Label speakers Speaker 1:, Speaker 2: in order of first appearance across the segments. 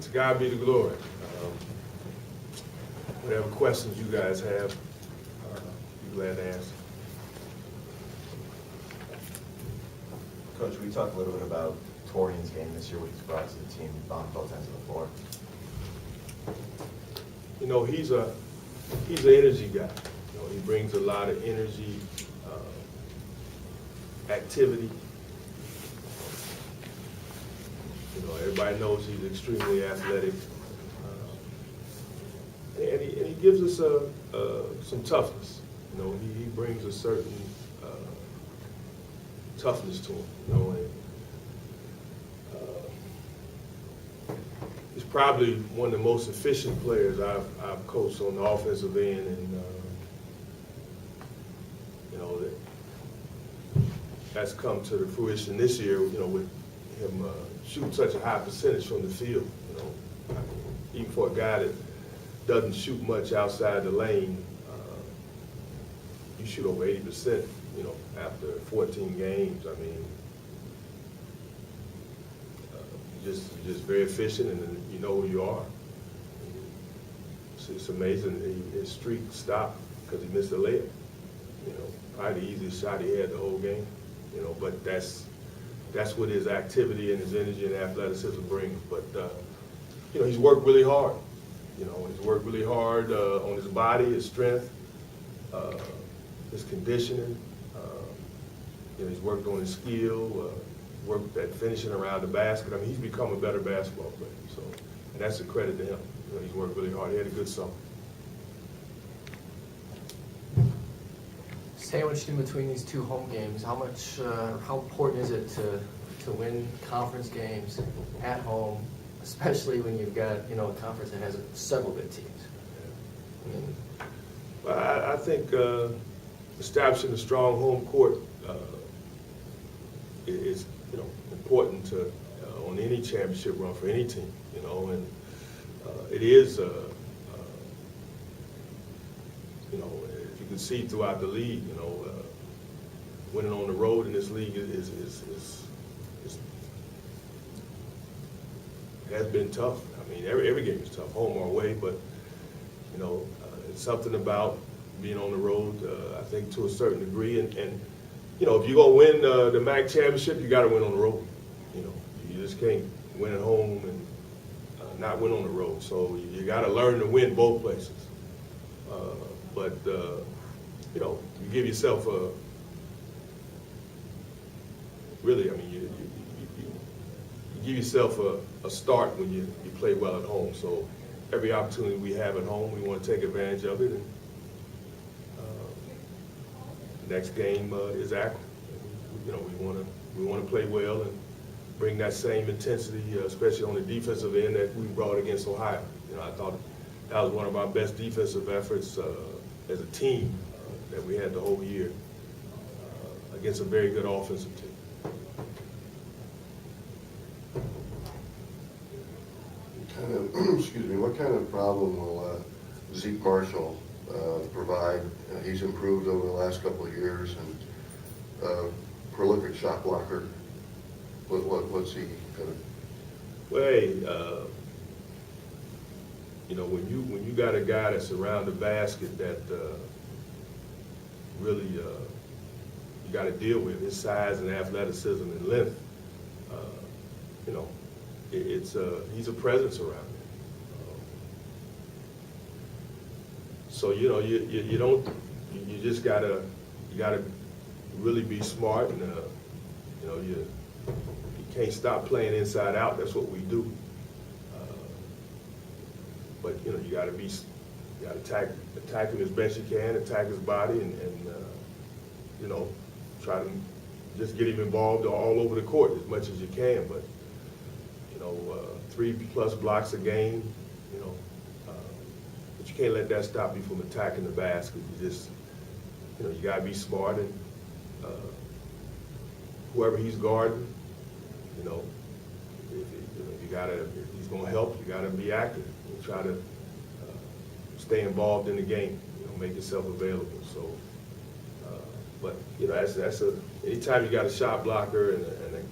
Speaker 1: To God be the glory. Whatever questions you guys have, be glad to answer.
Speaker 2: Coach, we talked a little bit about Torian's game this year, what he's brought to the team on both ends of the floor.
Speaker 1: You know, he's an energy guy. You know, he brings a lot of energy, activity. You know, everybody knows he's extremely athletic, and he gives us some toughness. You know, he brings a certain toughness to him. You know, and he's probably one of the most efficient players I've coached on the offensive end, and you know that's come to the fruition this year. You know, with him shooting such a high percentage from the field. You know, I mean, even for a guy that doesn't shoot much outside the lane, you shoot over 80%. You know, after 14 games, I mean, you're just very efficient, and you know who you are. It's amazing his streak stopped because he missed a layup. You know, probably the easiest shot he had the whole game. You know, but that's what his activity and his energy and athleticism brings. But you know, he's worked really hard. You know, he's worked really hard on his body, his strength, his conditioning. You know, he's worked on his skill, worked at finishing around the basket. I mean, he's become a better basketball player. So, and that's a credit to him. You know, he's worked really hard. He had a good summer.
Speaker 3: Sandwiched in between these two home games, how important is it to win conference games at home, especially when you've got, you know, a conference that has several good teams? I mean,
Speaker 1: well, I think establishing a strong home court is, you know, important to on any championship run for any team. You know, and it is, you know, if you can see throughout the league, you know, winning on the road in this league has been tough. I mean, every game is tough, home or away, but you know, it's something about being on the road. I think to a certain degree, and you know, if you're gonna win the MAC championship, you got to win on the road. You know, you just can't win at home and not win on the road. So you got to learn to win both places. But you know, you give yourself a really. I mean, you give yourself a start when you play well at home. So every opportunity we have at home, we want to take advantage of it. And next game is Akron. You know, we want to play well and bring that same intensity, especially on the defensive end that we brought against Ohio. You know, I thought that was one of our best defensive efforts as a team that we had the whole year against a very good offensive team.
Speaker 4: Excuse me, what kind of problem will Zeke Marshall provide? He's improved over the last couple of years, and prolific shot blocker. What's he kind of?
Speaker 1: Well, hey, you know, when you got a guy that's around the basket that really you got to deal with his size and athleticism and length, you know, he's a presence around there. So you know, you just gotta really be smart, and you know, you can't stop playing inside out. That's what we do. But you know, you gotta attack him as best you can, attack his body, and you know, try to just get him involved all over the court as much as you can. But you know, 3+ blocks a game, you know, but you can't let that stop you from attacking the basket. You just, you know, you gotta be smart, and whoever he's guarding, you know, if he's gonna help, you gotta be active and try to stay involved in the game. You know, make yourself available. So, but you know, anytime you got a shot blocker and a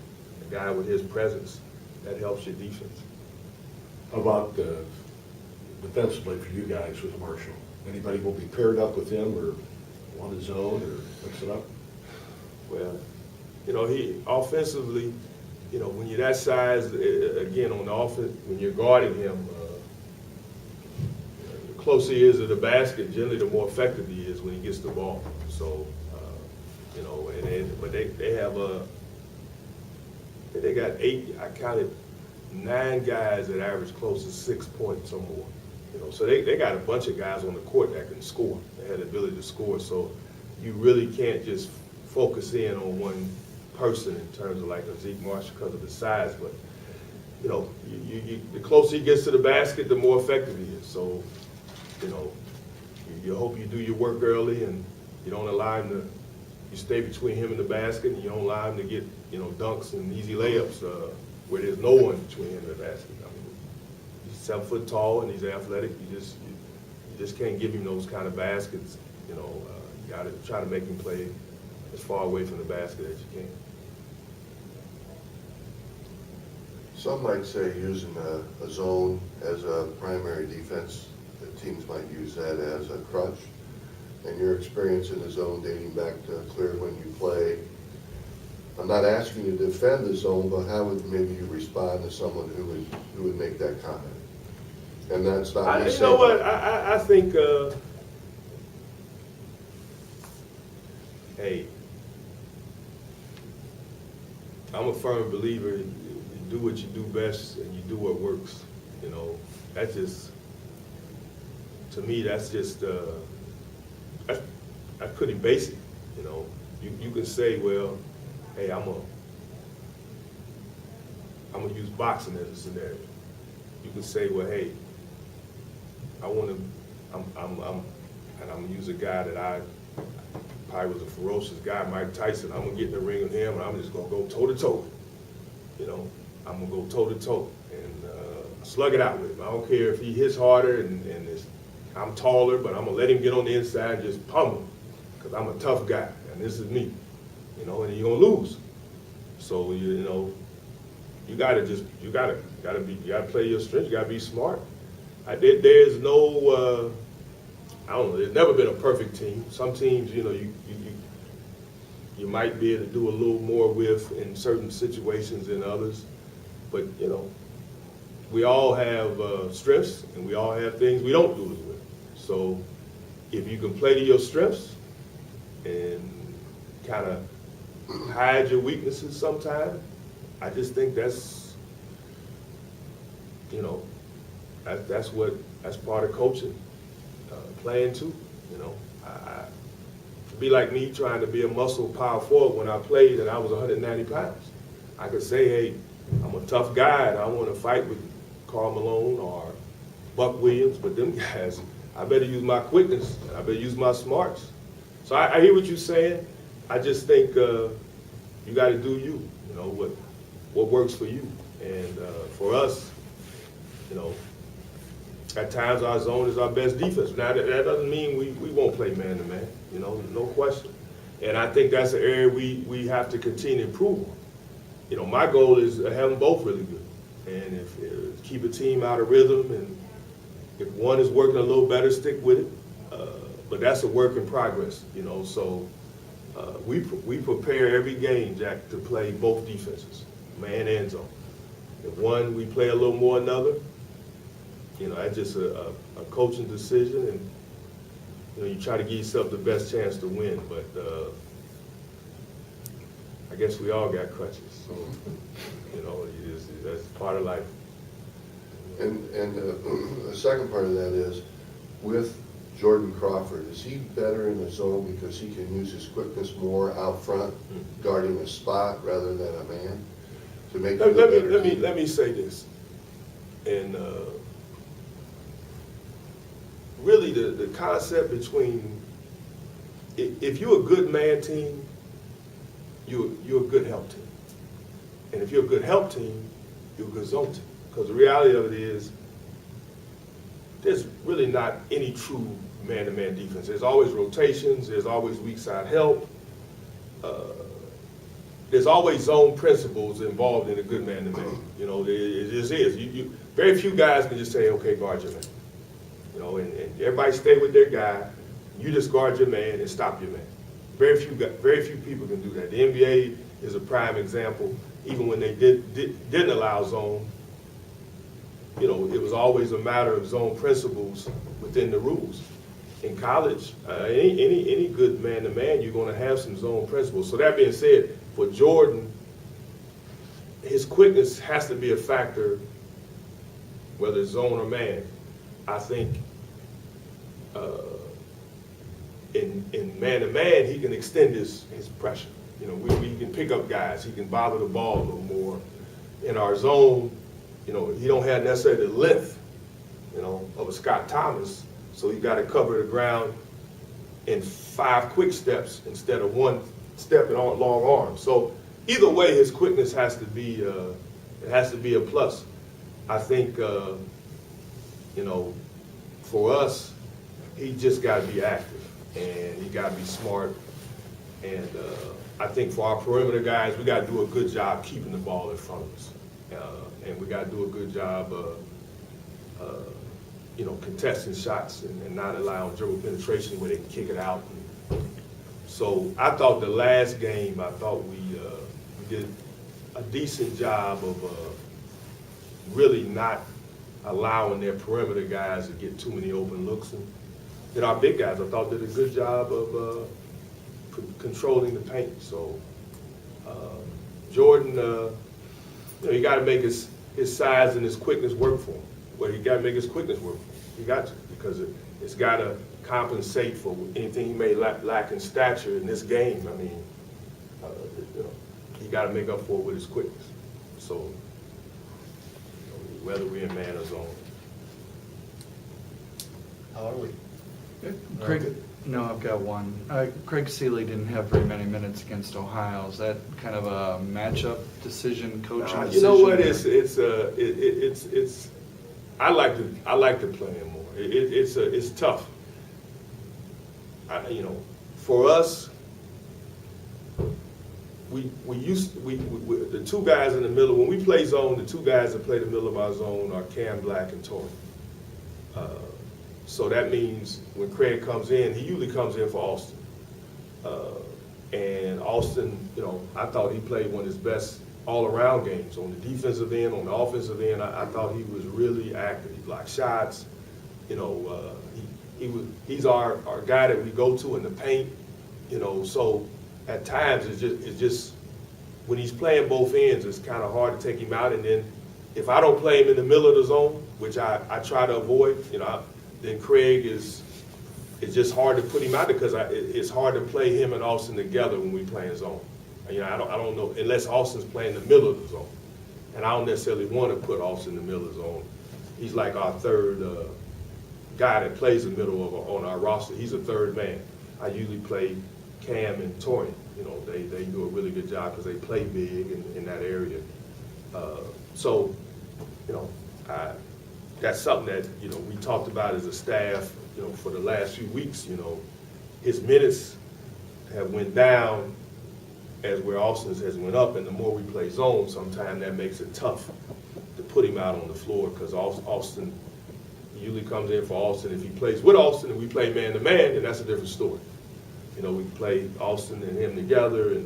Speaker 1: guy with his presence, that helps your defense.
Speaker 5: about defensively for you guys with Marshall? Anybody will be paired up with him or on his own or mix it up?
Speaker 1: Well, you know, he offensively, you know, when you're that size, again, on the offense, when you're guarding him, the closer he is to the basket, generally the more effective he is when he gets the ball. So, you know, but they have they got 8, I counted 9 guys that average close to 6 points or more. You know, so they got a bunch of guys on the court that can score. They have the ability to score. So you really can't just focus in on one person in terms of like a Zeke Marshall because of the size. But, you know, the closer he gets to the basket, the more effective he is. So, you know, you hope you do your work early and you don't allow him to, you stay between him and the basket and you don't allow him to get, you know, dunks and easy layups where there's no one between him and the basket. I mean, he's 7 foot tall and he's athletic. You just can't give him those kind of baskets. You know, you got to try to make him play as far away from the basket as you can.
Speaker 4: Some might say using a zone as a primary defense, that teams might use that as a crutch. And your experience in the zone dating back to Cleveland when you play, I'm not asking you to defend the zone, but how would maybe you respond to someone who would make that comment? And that's not me
Speaker 1: You know what? I think, hey, I'm a firm believer. You do what you do best, and you do what works. You know, that's just, to me, that's just that's pretty basic. You know, you can say, well, hey, I'm gonna use boxing as a scenario. You can say, well, hey, I'm gonna use a guy that I probably was a ferocious guy, Mike Tyson. I'm gonna get in the ring with him, and I'm just gonna go toe to toe. You know, I'm gonna go toe to toe and slug it out with him. I don't care if he hits harder and I'm taller, but I'm gonna let him get on the inside and just pummel him because I'm a tough guy and this is me. You know, and you're gonna lose. So you know, you gotta play your strength. You gotta be smart. There's no, I don't know. There's never been a perfect team. Some teams, you know, you might be able to do a little more with in certain situations than others. But you know, we all have strengths and we all have things we don't do as well. So if you can play to your strengths and kind of hide your weaknesses sometimes, I just think that's, you know, that's part of coaching, playing too. You know, it'd be like me trying to be a muscle power forward when I played and I was 190 pounds. I could say, hey, I'm a tough guy and I want to fight with Karl Malone or Buck Williams, but them guys, I better use my quickness and I better use my smarts. So I hear what you're saying. I just think you got to do you. You know what works for you, and for us, you know, at times our zone is our best defense. Now that doesn't mean we won't play man to man. You know, no question. And I think that's an area we have to continue to improve on. You know, my goal is to have them both really good, and if keep a team out of rhythm, and if one is working a little better, stick with it. But that's a work in progress. You know, so. We prepare every game, Jack, to play both defenses, man and zone. If one, we play a little more another, you know, that's just a coaching decision, and, you know, you try to give yourself the best chance to win, but I guess we all got crutches, so, you know, that's part of life.
Speaker 4: And the second part of that is, with Jordan Crawford, is he better in the zone because he can use his quickness more out front, guarding a spot rather than a man, to make it a better team?
Speaker 1: Let me say this, and really the concept between, if you're a good man team, you're a good help team, and if you're a good help team, you're a good zone team, because the reality of it is there's really not any true man-to-man defense. There's always rotations. There's always weak side help. There's always zone principles involved in a good man-to-man. You know, it just is. very few guys can just say, okay, guard your man. You know, and everybody stay with their guy. You just guard your man and stop your man. Very few people can do that. The NBA is a prime example. Even when they didn't allow zone, you know, it was always a matter of zone principles within the rules. In college, any good man-to-man, you're going to have some zone principles. So that being said, for Jordan, his quickness has to be a factor, whether it's zone or man. I think in man-to-man, he can extend his pressure. You know, we can pick up guys. He can bother the ball a little more. In our zone, you know, he don't have necessarily the length, you know, of a Scott Thomas. So you got to cover the ground in 5 quick steps instead of 1 step and long arms. So either way, his quickness has to be a plus. I think you know, for us, he just got to be active and he got to be smart. And I think for our perimeter guys, we got to do a good job keeping the ball in front of us, and we got to do a good job you know, contesting shots and not allowing dribble penetration where they can kick it out. So I thought the last game, I thought we did a decent job of really not allowing their perimeter guys to get too many open looks. And then our big guys, I thought, did a good job of controlling the paint. So Jordan, you know, you got to make his size and his quickness work for him. Well, you got to make his quickness work for him. You got to, because it's got to compensate for anything he may lack in stature in this game. I mean, you know, he got to make up for it with his quickness. So, you know, whether we're in man or zone.
Speaker 3: How are we?
Speaker 6: Craig, no, I've got one. Craig Seeley didn't have very many minutes against Ohio. Is that kind of a matchup decision, coaching decision?
Speaker 1: You know what? It's. I like to play him more. It's tough. You know, for us, the 2 guys in the middle. When we play zone, the 2 guys that play the middle of our zone are Cam Black and Torrey. So that means when Craig comes in, he usually comes in for Austin. And Austin, you know, I thought he played one of his best all-around games. On the defensive end, on the offensive end, I thought he was really active. He blocked shots. You know, he's our guy that we go to in the paint. You know, so at times it's just when he's playing both ends, it's kind of hard to take him out. And then if I don't play him in the middle of the zone, which I try to avoid, you know, then Craig it's just hard to put him out because it's hard to play him and Austin together when we play in zone. You know, I don't know, unless Austin's playing in the middle of the zone. And I don't necessarily want to put Austin in the middle of the zone. He's like our third guy that plays the middle on our roster. He's a third man. I usually play Cam and Torian. You know, they do a really good job because they play big in that area. So, you know, that's something that, you know, we talked about as a staff, you know, for the last few weeks. You know, his minutes have went down as where Austin's has went up, and the more we play zone, sometimes that makes it tough to put him out on the floor because Austin usually comes in for Austin. If he plays with Austin and we play man-to-man, then that's a different story. You know, we play Austin and him together,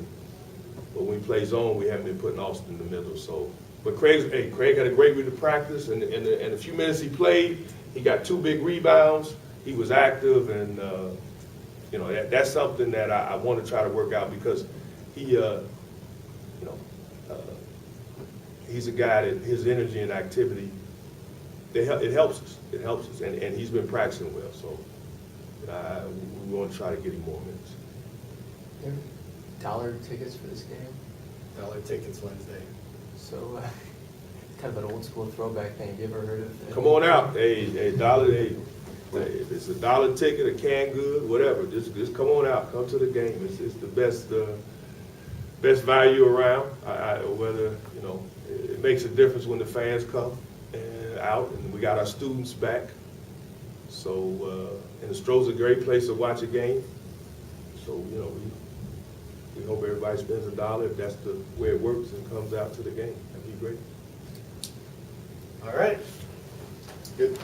Speaker 1: but when we play zone, we haven't been putting Austin in the middle. So, but Craig had a great week of practice, and in a few minutes he played, he got 2 big rebounds. He was active, and you know, that's something that I want to try to work out because he, you know, he's a guy that his energy and activity, it helps us. It helps us, and he's been practicing well. So we want to try to get him more minutes.
Speaker 3: Dollar tickets for this game?
Speaker 7: Dollar tickets Wednesday.
Speaker 3: So kind of an old school throwback thing. Have you ever heard of it?
Speaker 1: Come on out. Hey, dollar. Hey, if it's a dollar ticket, a canned good, whatever, just come on out. Come to the game. It's the best value around. Whether, you know, it makes a difference when the fans come out, and we got our students back. So, and the Stroh's a great place to watch a game. So, you know, we hope everybody spends $1 if that's the way it works and comes out to the game. That'd be great.
Speaker 7: All right.
Speaker 5: Good.